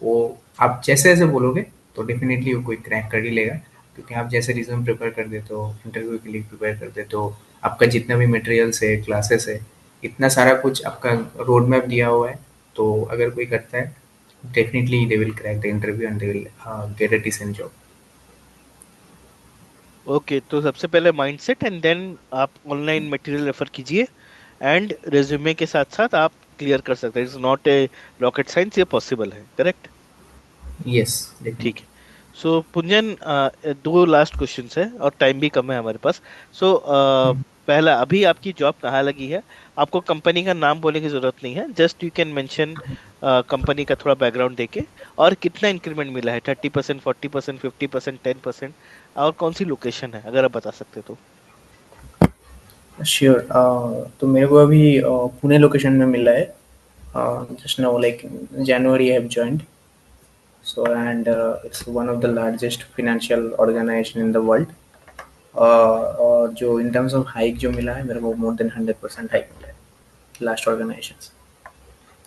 वो आप जैसे जैसे बोलोगे तो डेफिनेटली वो कोई क्रैक कर ही लेगा। क्योंकि आप जैसे रिज्यूम प्रिपेयर कर देते हो, इंटरव्यू के लिए प्रिपेयर कर देते हो, आपका जितना भी मटेरियल्स है, क्लासेस है, इतना सारा कुछ आपका रोड मैप दिया हुआ है। तो अगर कोई करता है definitely they will crack the interview and they will get a decent job. Okay, तो सबसे पहले माइंडसेट एंड देन आप ऑनलाइन मटेरियल रेफर कीजिए, एंड रिज्यूमे के साथ साथ आप क्लियर कर सकते हैं। It's not a rocket science, ये पॉसिबल है, करेक्ट? यस, ठीक डेफिनेटली। है। सो पुंजन, 2 लास्ट क्वेश्चंस है और टाइम भी कम है हमारे पास। सो पहला, अभी आपकी जॉब कहाँ लगी है? आपको कंपनी का नाम बोलने की जरूरत नहीं है, just you can mention company का थोड़ा बैकग्राउंड देके। और कितना इंक्रीमेंट मिला है? 30%, 40%, 50%, 10%? और कौन सी लोकेशन है, अगर आप बता सकते तो। श्योर। तो मेरे को अभी पुणे लोकेशन में मिला है। Just now like January I have joined. So and it's one of the largest financial organization in the world. और जो in terms of hike जो मिला है मेरे को, more than 100% hike मिला है last organizations.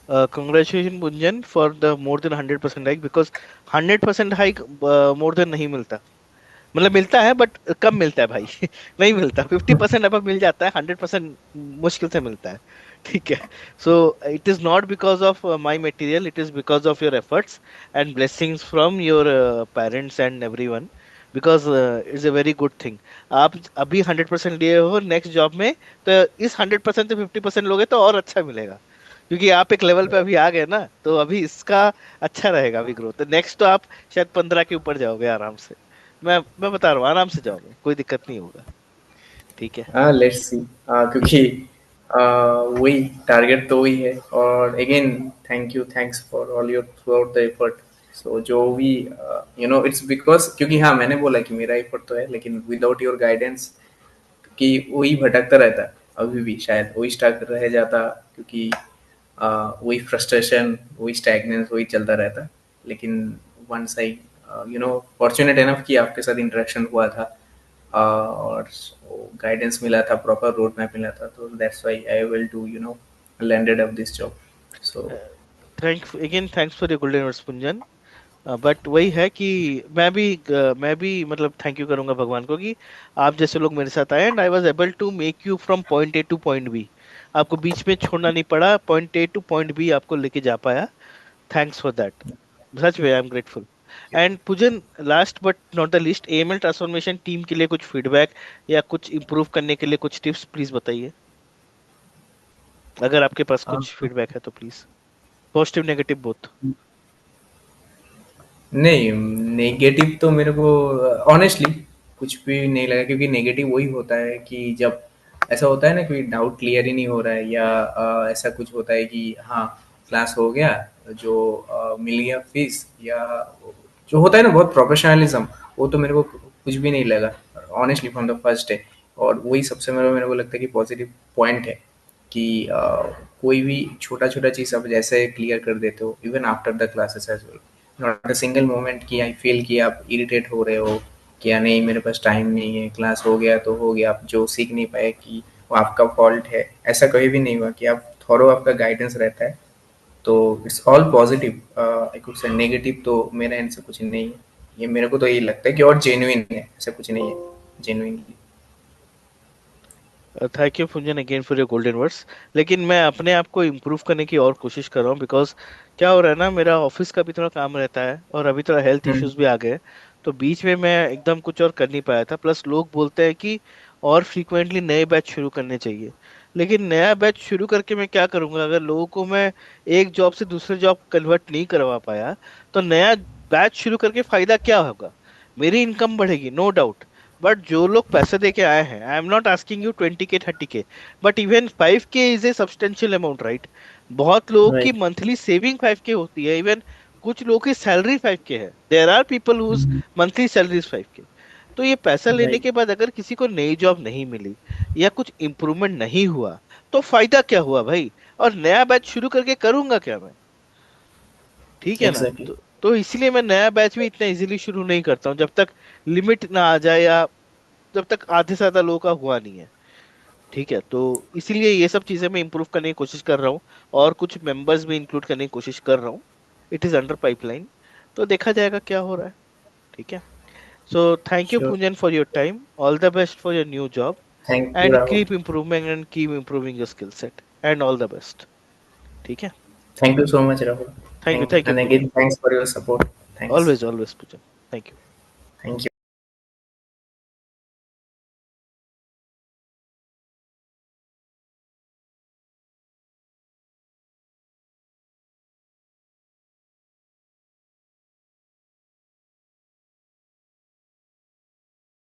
Congratulation Punjan for the more than 100% hike, because 100% hike more than नहीं मिलता। मतलब मिलता है बट कम मिलता है भाई। नहीं मिलता। 50% अब मिल जाता है, 100% मुश्किल से मिलता है। ठीक है। So it is not because of my material, it is because of your efforts and blessings from your parents and everyone. Because it's a very good thing. आप अभी 100% लिए हो, नेक्स्ट जॉब में तो इस 100% से 50% लोगे तो और अच्छा मिलेगा। क्योंकि आप एक लेवल पे अभी आ गए ना, तो अभी इसका अच्छा रहेगा अभी ग्रोथ। नेक्स्ट तो आप शायद 15 के ऊपर जाओगे आराम से। मैं बता रहा हूँ, आराम से जाओगे, कोई दिक्कत नहीं होगा। ठीक है। हाँ, लेट्स सी। क्योंकि वही टारगेट तो वही है। और again thank you, thanks for all your throughout the effort. So जो भी इट्स बिकॉज, क्योंकि हाँ मैंने बोला कि मेरा एफर्ट तो है, लेकिन विदाउट योर गाइडेंस कि वही भटकता रहता है, अभी भी शायद वही स्टक रह जाता। क्योंकि वही फ्रस्ट्रेशन, वही स्टैगनेंस वही चलता रहता। लेकिन वंस आई फॉर्चुनेट एनफ कि आपके साथ इंटरेक्शन हुआ था और गाइडेंस मिला था, प्रॉपर रोड मैप मिला था, तो that's why I will to landed up this job. So thanks for your golden words Punjan. But वही है कि मैं भी मतलब थैंक यू करूंगा भगवान को कि आप जैसे लोग मेरे साथ आए and I was able to make you from point A to point B. आपको बीच में छोड़ना नहीं पड़ा, point A to point B आपको लेके जा पाया। Thanks for that. सच में I am grateful. And Pujan, last but not the least, AML transformation team के लिए कुछ फीडबैक या कुछ इंप्रूव करने के लिए कुछ टिप्स प्लीज बताइए, अगर आपके पास कुछ फीडबैक है तो प्लीज, पॉजिटिव नेगेटिव बोथ। नहीं, नेगेटिव तो मेरे को ऑनेस्टली कुछ भी नहीं लगा, क्योंकि नेगेटिव वही होता है कि जब ऐसा होता है ना कि डाउट क्लियर ही नहीं हो रहा है, या ऐसा कुछ होता है कि हाँ क्लास हो गया, जो मिल गया फीस, या जो होता है ना बहुत प्रोफेशनलिज्म, वो तो मेरे को कुछ भी नहीं लगा honestly from the first day. और वही सबसे मेरे को लगता है कि पॉजिटिव पॉइंट है कि कोई भी छोटा छोटा चीज़ आप जैसे क्लियर कर देते हो even after the classes as well, not a single moment कि आई फील कि आप इरिटेट हो रहे हो कि या नहीं मेरे पास टाइम नहीं है, क्लास हो गया तो हो गया, आप जो सीख नहीं पाए कि वो आपका फॉल्ट है, ऐसा कभी भी नहीं हुआ कि आप थोरो आपका गाइडेंस रहता है। तो it's all positive, I could say negative तो मेरे एंड से कुछ नहीं है। ये मेरे को तो यही लगता है कि और जेन्युइन है, ऐसा कुछ नहीं है, genuinely. Thank you Punjan again for your golden words. लेकिन मैं अपने आप को इम्प्रूव करने की और कोशिश कर रहा हूँ, बिकॉज क्या हो रहा है ना, मेरा ऑफिस का भी थोड़ा काम रहता है और अभी थोड़ा हेल्थ इश्यूज भी आ गए हैं। तो बीच में मैं एकदम कुछ और कर नहीं पाया था, प्लस लोग बोलते हैं कि और फ्रीक्वेंटली नए बैच शुरू करने चाहिए। लेकिन नया बैच शुरू करके मैं क्या करूंगा, अगर लोगों को मैं एक जॉब से दूसरे जॉब कन्वर्ट नहीं करवा पाया, तो नया बैच शुरू करके फायदा क्या होगा? मेरी इनकम बढ़ेगी, नो डाउट, बट जो लोग पैसे दे के आए हैं, I am not asking you 20K 30K, but even 5K is a substantial amount, right? बहुत लोगों की राइट। मंथली सेविंग 5K होती है, इवन कुछ लोगों की सैलरी 5K है, there are people whose monthly salary is 5K। तो ये पैसा लेने राइट। के बाद अगर किसी को नई जॉब नहीं मिली या कुछ इम्प्रूवमेंट नहीं हुआ, तो फायदा क्या हुआ भाई? और नया बैच शुरू करके करूंगा क्या मैं? ठीक है ना? एग्जैक्टली। तो इसलिए मैं नया बैच भी इतना इजीली शुरू नहीं करता हूँ जब तक लिमिट ना आ जाए, या जब तक आधे से ज्यादा लोगों का हुआ नहीं है। ठीक है, तो इसीलिए ये सब चीजें मैं इंप्रूव करने की कोशिश कर रहा हूँ, और कुछ मेंबर्स भी इंक्लूड करने की कोशिश कर रहा हूँ। It is under pipeline. तो देखा जाएगा क्या हो रहा है। ठीक है। So thank you sure. Pujan for your time, all the best for your new job, thank you and Rahul. Keep improving and keep improving your skill set, and all the best. ठीक है। Thank you so much Rahul. Thank you, thank you and Pujan. Again thanks for your support. Thanks. Always always पूजन। Thank you. Thank you.